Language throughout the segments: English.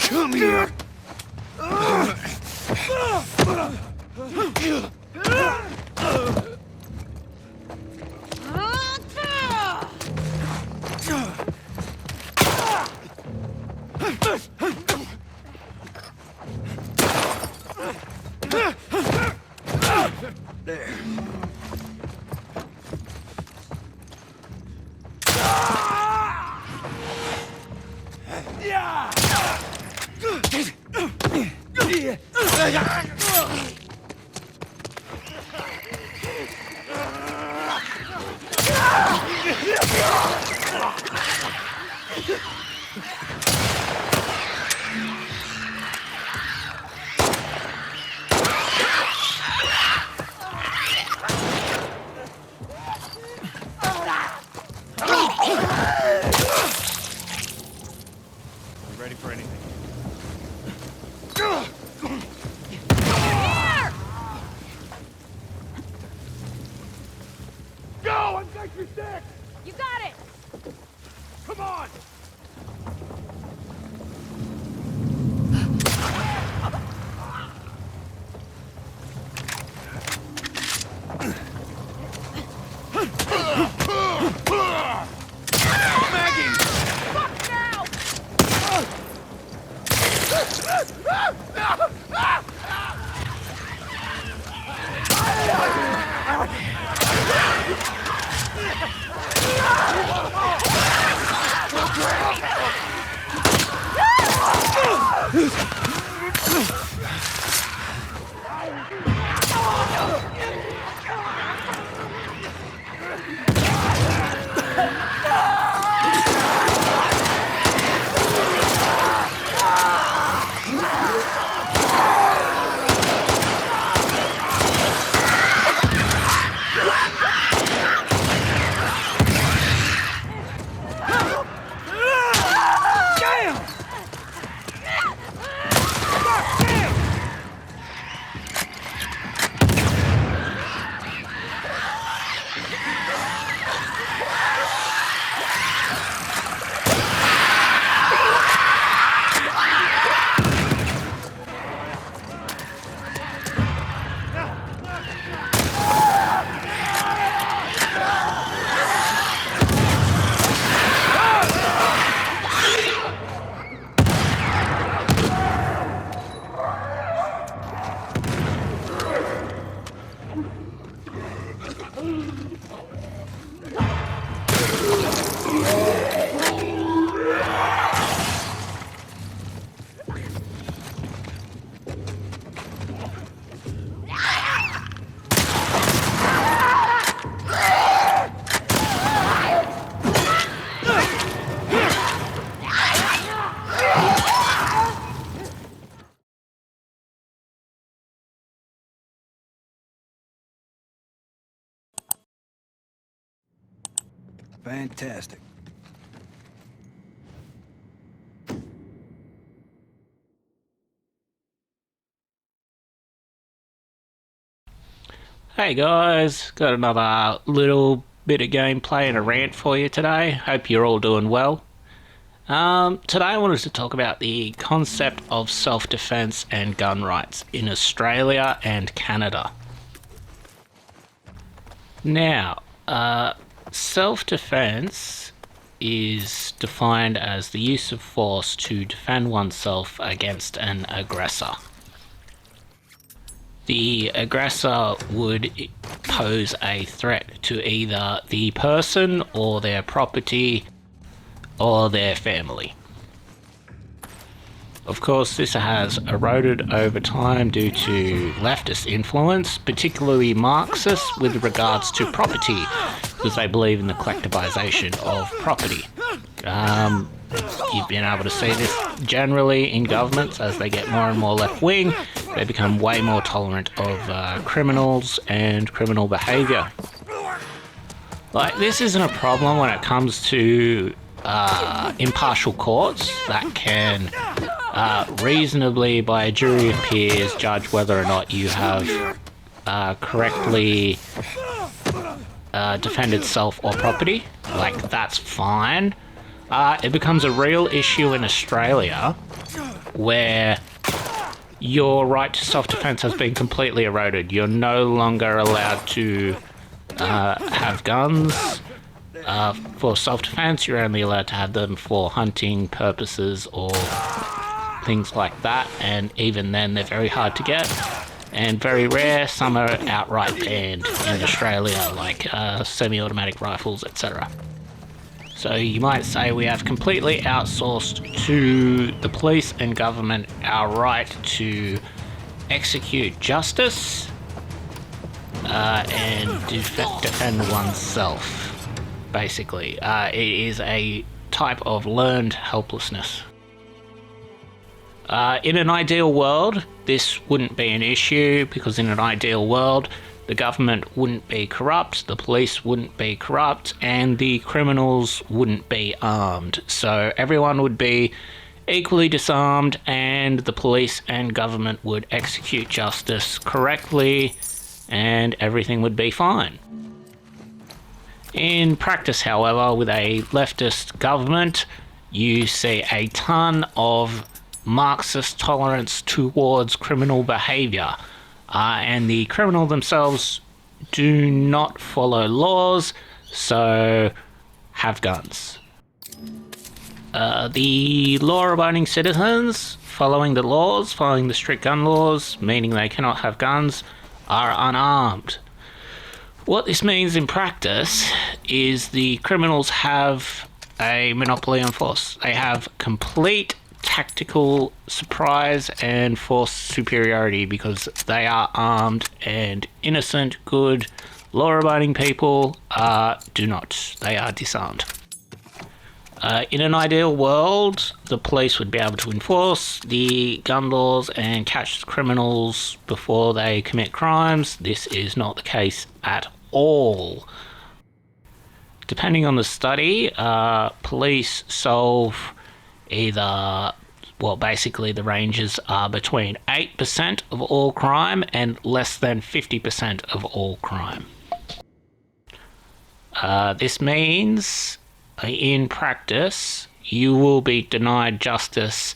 Come here. Ready for anything. Here! Go and take your stick! You got it! Come on! Maggie! Fuck now! Fantastic. Hey guys, got another little bit of gameplay and a rant for you today. Hope you're all doing well. Today I wanted to talk about the concept of self-defense and gun rights in Australia and Canada. Now, self-defense is defined as the use of force to defend oneself against an aggressor. The aggressor would pose a threat to either the person or their property or their family. Of course, this has eroded over time due to leftist influence, particularly Marxists with regards to property, because they believe in the collectivization of property. You've been able to see this generally in governments as they get more and more left-wing. They become way more tolerant of criminals and criminal behaviour. Like, this isn't a problem when it comes to impartial courts that can reasonably, by a jury of peers, judge whether or not you have correctly defended self or property. Like, that's fine. It becomes a real issue in Australia where your right to self-defense has been completely eroded. You're no longer allowed to have guns for self-defense. You're only allowed to have them for hunting purposes or things like that, and even then they're very hard to get and very rare. Some are outright banned in Australia, like semi-automatic rifles, etc. So you might say we have completely outsourced to the police and government our right to execute justice and defend oneself, basically. It is a type of learned helplessness. In an ideal world, this wouldn't be an issue, because in an ideal world, the government wouldn't be corrupt, the police wouldn't be corrupt, and the criminals wouldn't be armed. So everyone would be equally disarmed, and the police and government would execute justice correctly, and everything would be fine. In practice, however, with a leftist government, you see a ton of Marxist tolerance towards criminal behaviour. And the criminal themselves do not follow laws, so have guns. The law-abiding citizens following the laws, following the strict gun laws, meaning they cannot have guns, are unarmed. What this means in practice is the criminals have a monopoly on force. They have complete tactical surprise and force superiority because they are armed, and innocent, good, law-abiding people do not. They are disarmed. In an ideal world, the police would be able to enforce the gun laws and catch criminals before they commit crimes. This is not the case at all. Depending on the study, police solve either, well, basically the ranges are between 8% of all crime and less than 50% of all crime. This means, in practice, you will be denied justice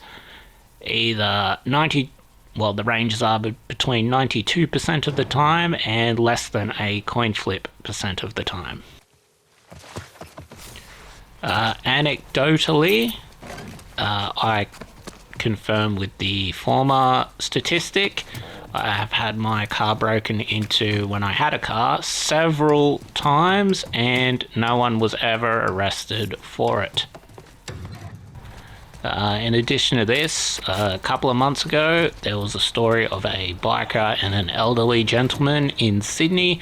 either the ranges are between 92% of the time and less than a coin flip percent of the time. Anecdotally, I confirm with the former statistic. I have had my car broken into when I had a car several times, and no one was ever arrested for it. In addition to this, a couple of months ago, there was a story of a biker and an elderly gentleman in Sydney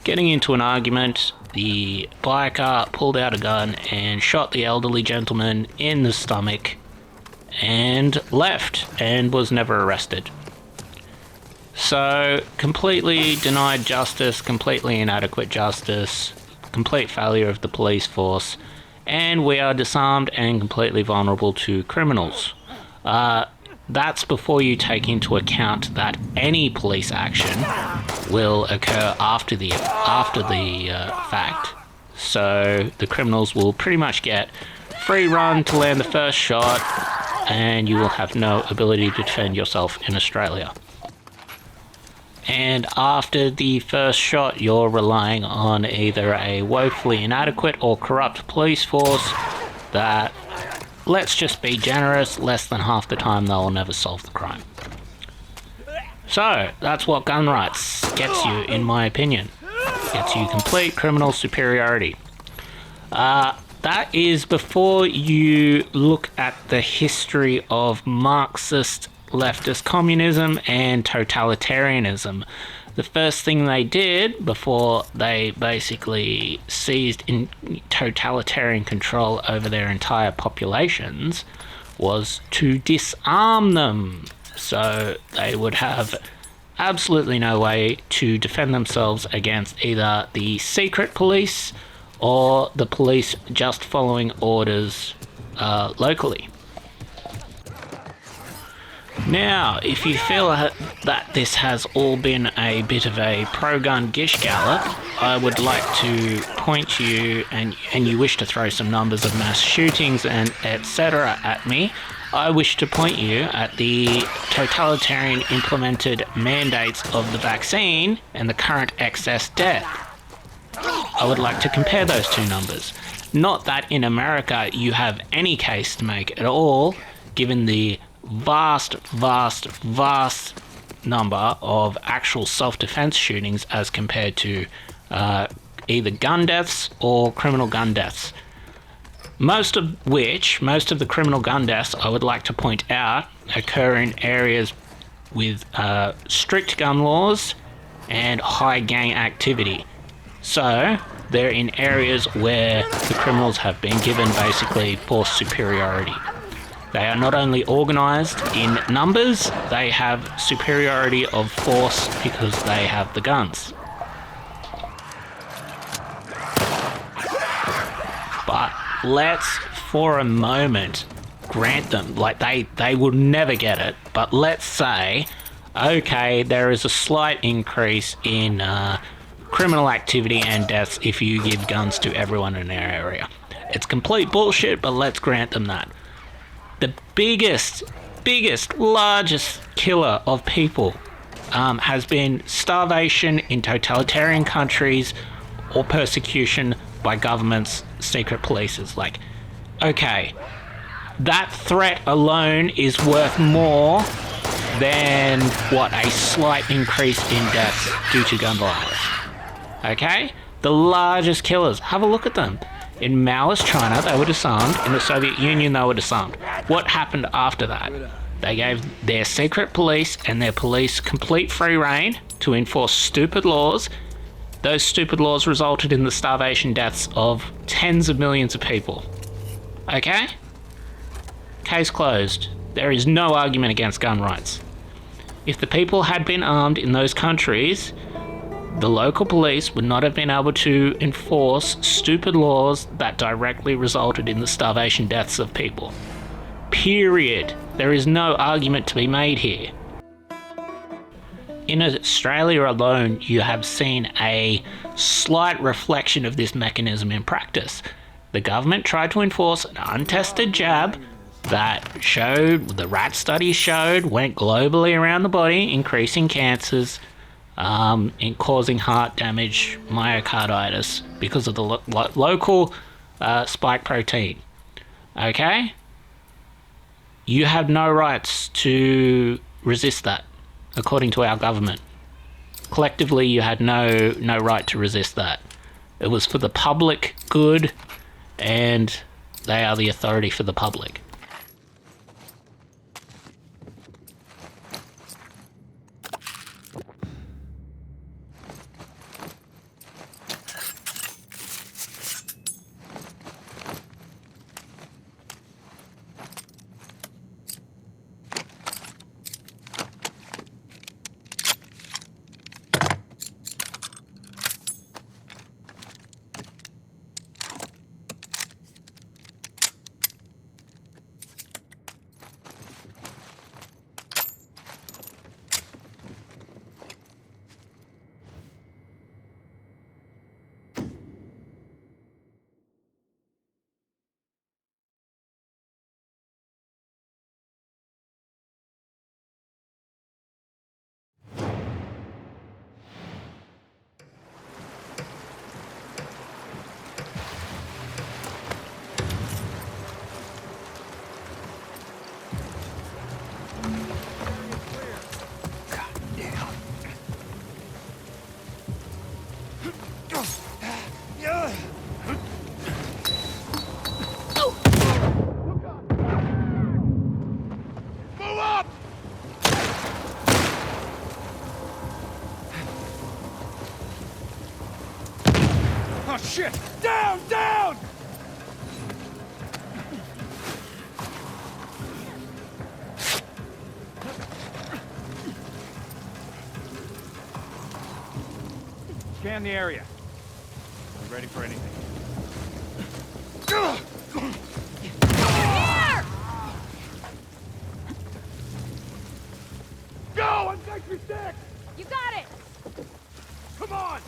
getting into an argument. The biker pulled out a gun and shot the elderly gentleman in the stomach and left, and was never arrested. So, completely denied justice, completely inadequate justice, complete failure of the police force, and we are disarmed and completely vulnerable to criminals. That's before you take into account that any police action will occur after the fact. So the criminals will pretty much get free run to land the first shot, and you will have no ability to defend yourself in Australia. And after the first shot, you're relying on either a woefully inadequate or corrupt police force that, let's just be generous, less than half the time they'll never solve the crime. So, that's what gun rights gets you, in my opinion. Gets you complete criminal superiority. That is before you look at the history of Marxist leftist communism and totalitarianism. The first thing they did before they basically seized in totalitarian control over their entire populations was to disarm them. So they would have absolutely no way to defend themselves against either the secret police or the police just following orders locally. Now, if you feel that this has all been a bit of a pro-gun gish gallop, I would like to point to you, and you wish to throw some numbers of mass shootings and etc. at me, I wish to point you at the totalitarian implemented mandates of the vaccine and the current excess death. I would like to compare those two numbers. Not that in America you have any case to make at all, given the vast number of actual self-defense shootings as compared to either gun deaths or criminal gun deaths. Most of the criminal gun deaths, I would like to point out, occur in areas with strict gun laws and high gang activity. So, they're in areas where the criminals have been given basically force superiority. They are not only organised in numbers, they have superiority of force because they have the guns. But let's, for a moment, grant them, like they will never get it, but let's say, okay, there is a slight increase in criminal activity and deaths if you give guns to everyone in their area. It's complete bullshit, but let's grant them that. The biggest, largest killer of people has been starvation in totalitarian countries or persecution by governments, secret polices. Like, okay, that threat alone is worth more than, what, a slight increase in deaths due to gun violence. Okay? The largest killers, have a look at them. In Maoist China, they were disarmed. In the Soviet Union, they were disarmed. What happened after that? They gave their secret police and their police complete free rein to enforce stupid laws. Those stupid laws resulted in the starvation deaths of tens of millions of people. Okay? Case closed. There is no argument against gun rights. If the people had been armed in those countries, the local police would not have been able to enforce stupid laws that directly resulted in the starvation deaths of people. Period. There is no argument to be made here. In Australia alone, you have seen a slight reflection of this mechanism in practice. The government tried to enforce an untested jab that the rat studies showed, went globally around the body, increasing cancers, in causing heart damage, myocarditis, because of the local spike protein. Okay? You have no rights to resist that, according to our government. Collectively, you had no right to resist that. It was for the public good, and they are the authority for the public. Oh, shit! Down! Down! Scan the area. Are we ready for anything? Here! Go! On Sector 6! You got it! Come on!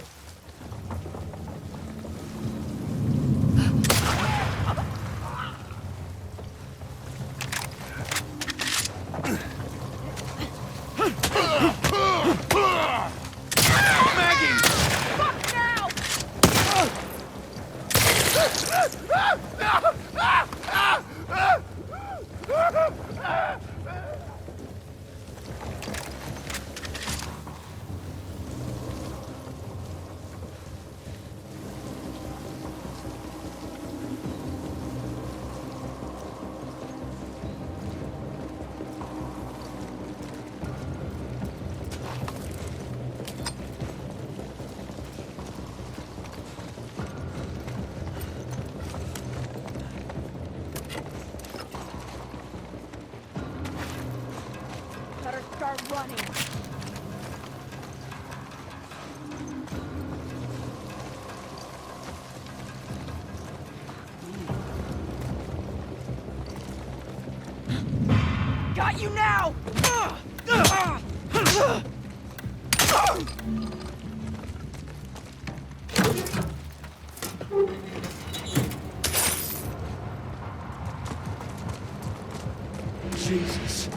Fuck now! Better start running. Got you now! Jesus.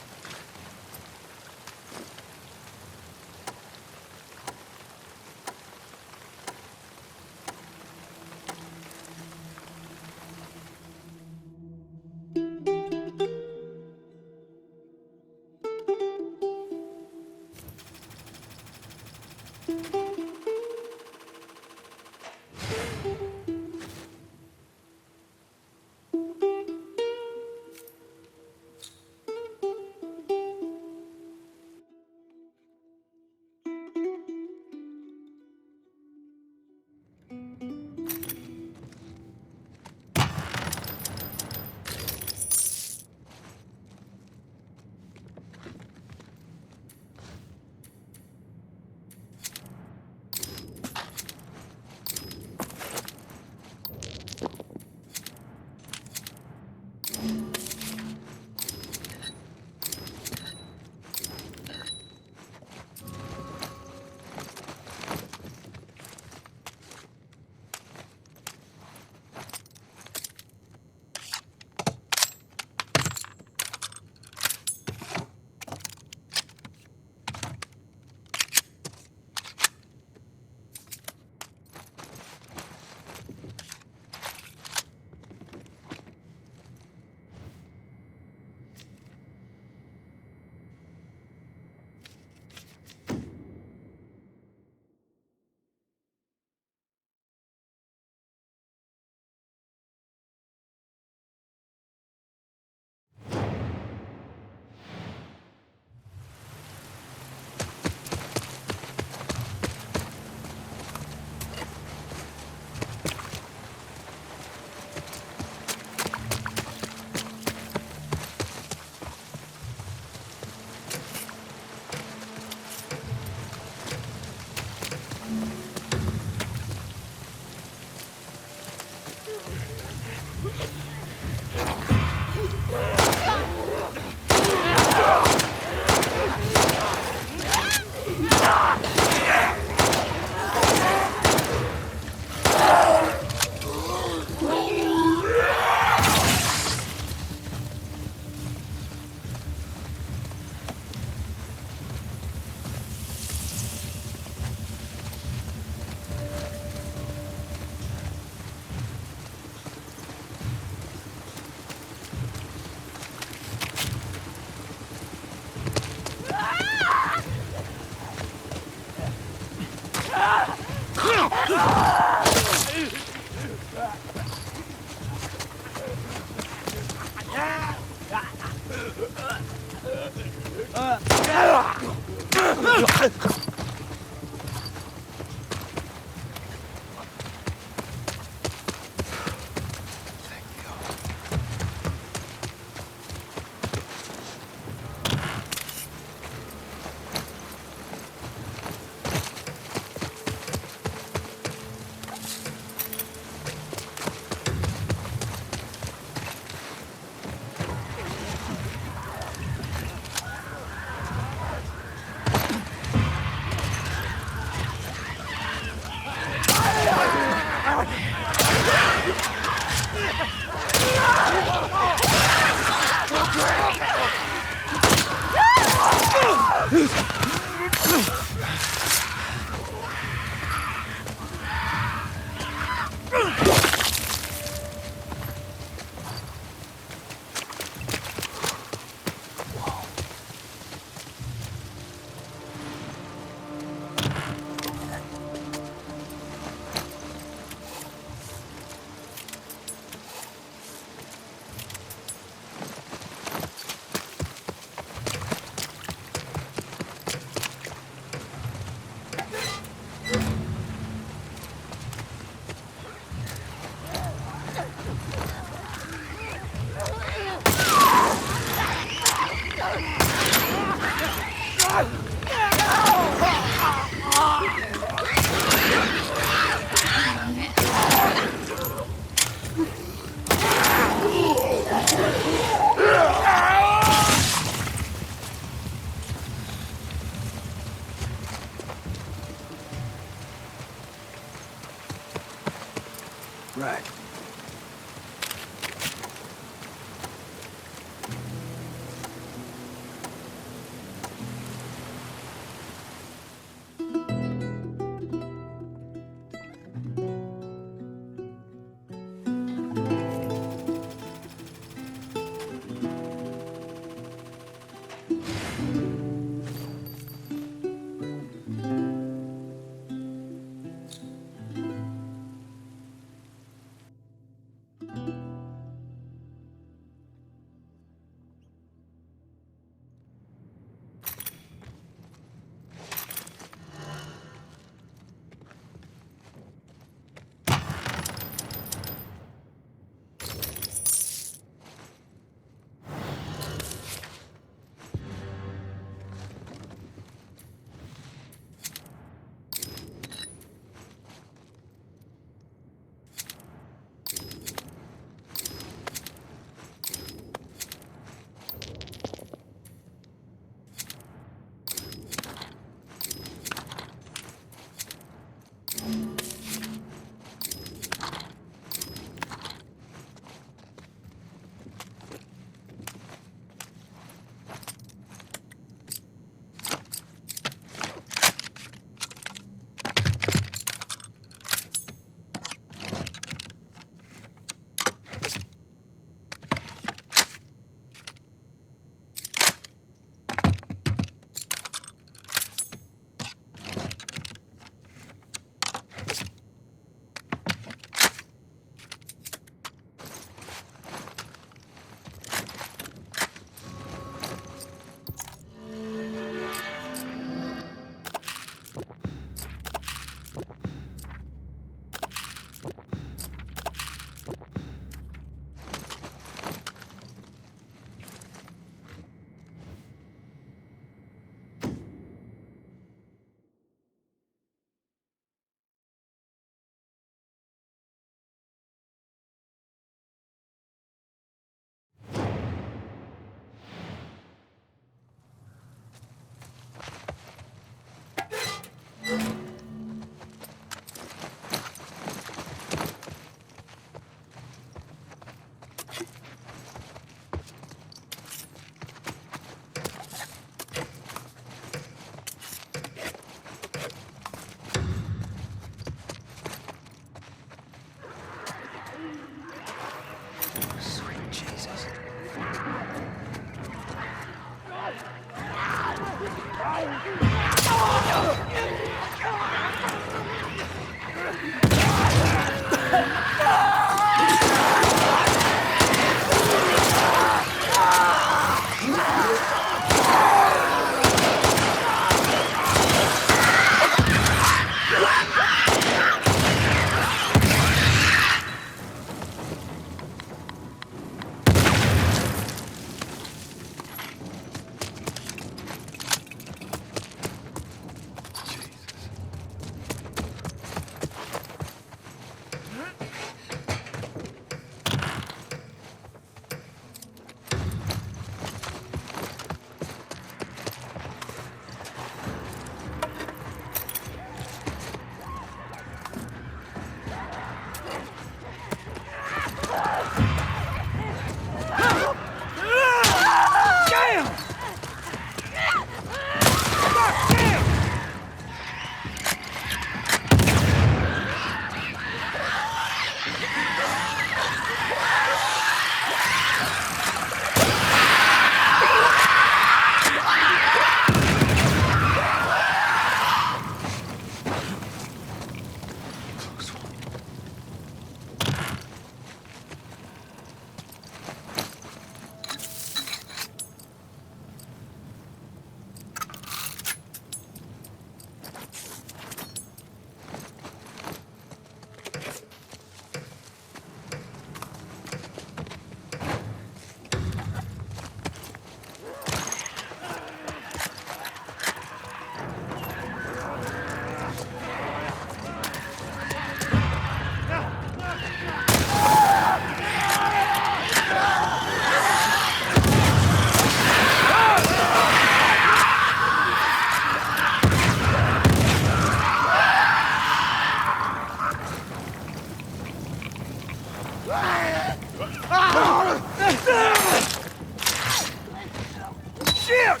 Shit!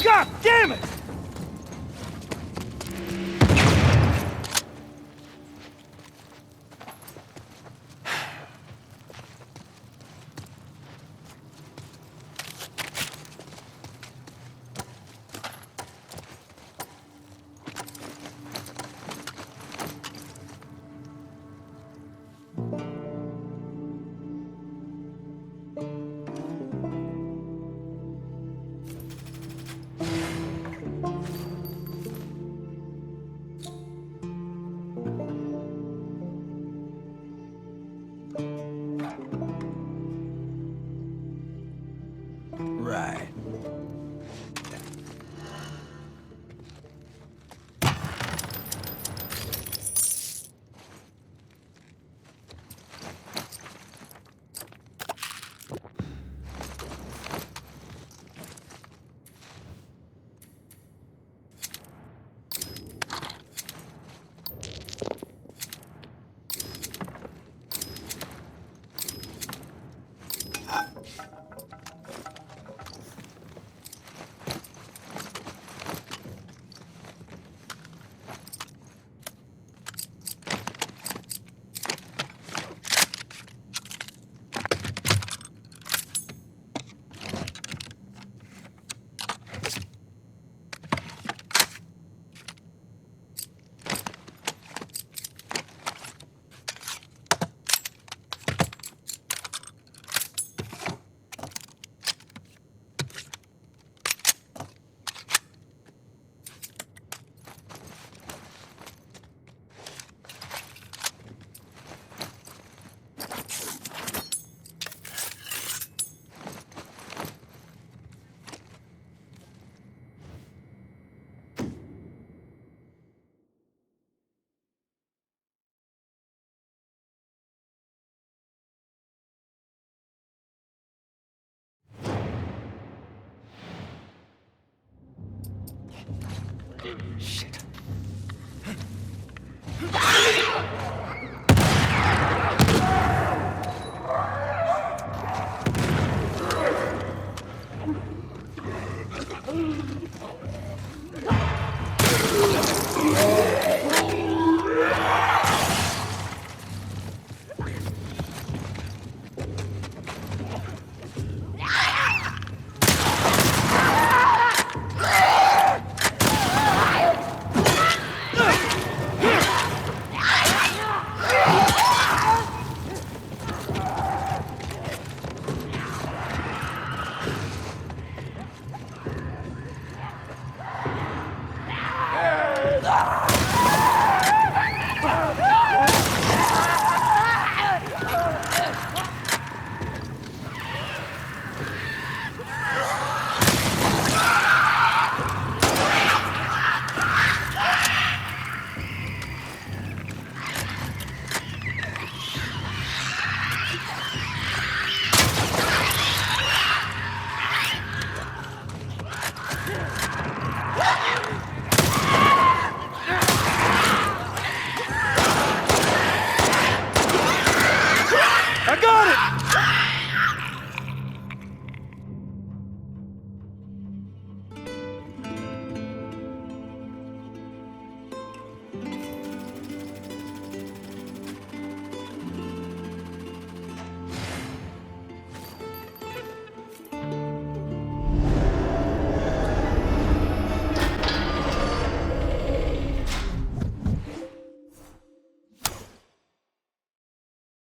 God damn it! Right.